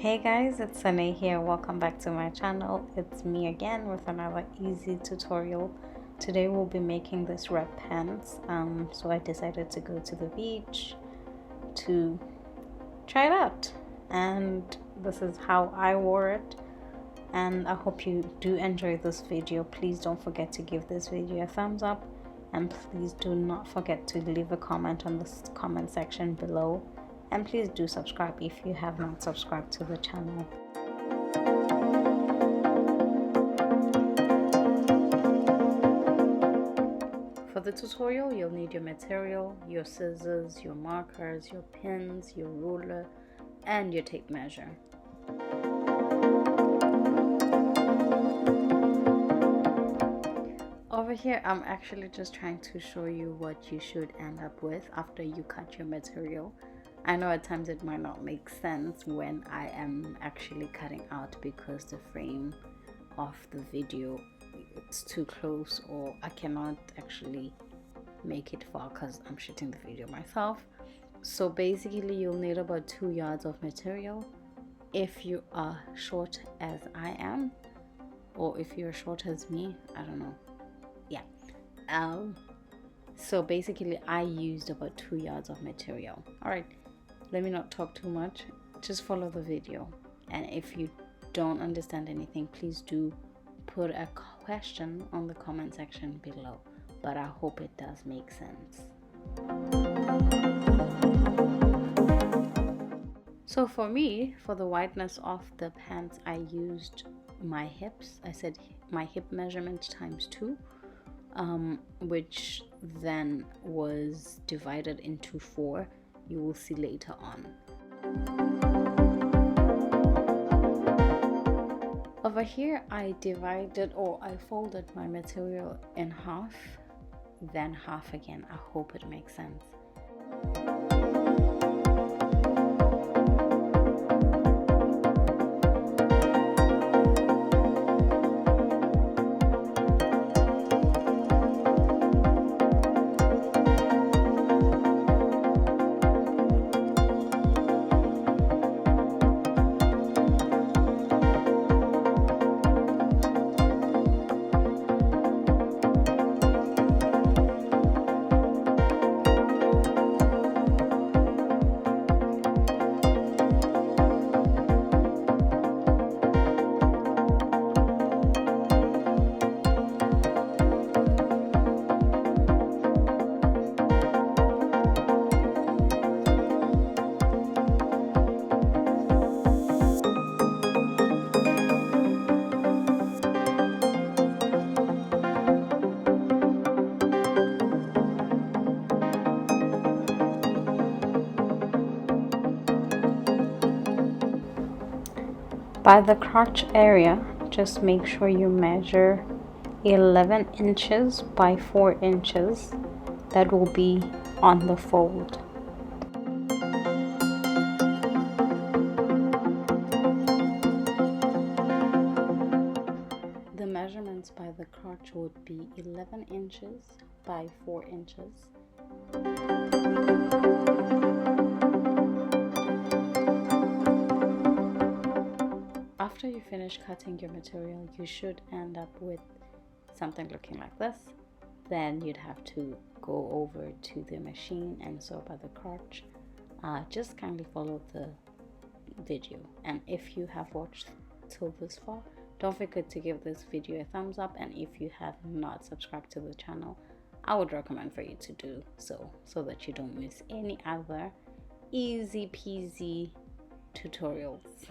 Hey guys, it's Sunny here. Welcome back to my channel. It's me again with another easy tutorial. Today we'll be making this red pants. So I decided to go to the beach to try it out. And this is how I wore it. And I hope you do enjoy this video. Please don't forget to give this video a thumbs up. And please do not forget to leave a comment on the comment section below. And please do subscribe if you have not subscribed to the channel. For the tutorial, you'll need your material, your scissors, your markers, your pins, your ruler, and your tape measure. Over here, I'm actually just trying to show you what you should end up with after you cut your material. I know at times it might not make sense when I am actually cutting out because the frame of the video it's too close, or I cannot actually make it far because I'm shooting the video myself. So basically you'll need about 2 yards of material if you are short as I am, or if you're short as me, I don't know. Yeah. So basically I used about 2 yards of material. All right, let me not talk too much, just follow the video. And if you don't understand anything, please do put a question on the comment section below, but I hope it does make sense. So for me, for the wideness of the pants, I used my hips. I said my hip measurement times 2, which then was divided into 4. You will see later on. Over here I folded my material in half, then half again. I hope it makes sense. By the crotch area, just make sure you measure 11 inches by 4 inches. That will be on the fold. The measurements by the crotch would be 11 inches by 4 inches. After you finish cutting your material, you should end up with something looking like this. Then you'd have to go over to the machine and sew by the crotch. Just kindly follow the video, and if you have watched till this far, don't forget to give this video a thumbs up, and if you have not subscribed to the channel, I would recommend for you to do so that you don't miss any other easy peasy tutorials.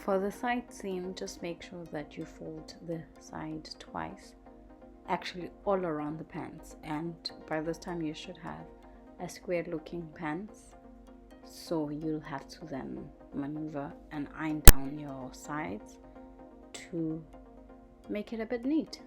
For the side seam, just make sure that you fold the side twice, actually all around the pants, and by this time you should have a square looking pants, so you'll have to then maneuver and iron down your sides to make it a bit neat.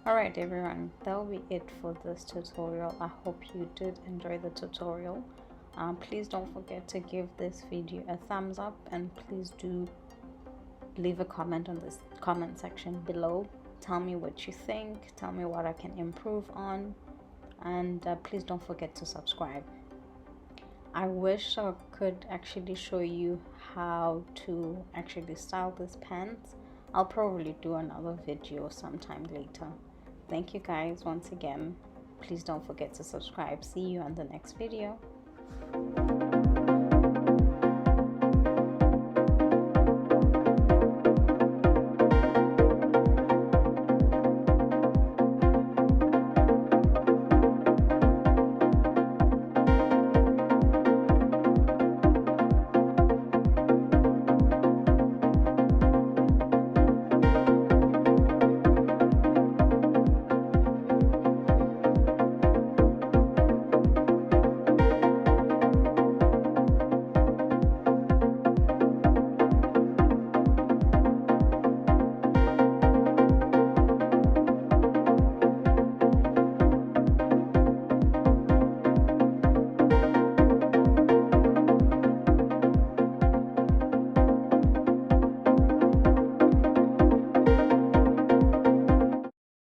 Alright everyone, that will be it for this tutorial. I hope you did enjoy the tutorial. Please don't forget to give this video a thumbs up, and please do leave a comment on this comment section below. Tell me what you think, tell me what I can improve on, and please don't forget to subscribe. I wish I could actually show you how to actually style these pants. I'll probably do another video sometime later. Thank you guys once again. Please don't forget to subscribe. See you on the next video.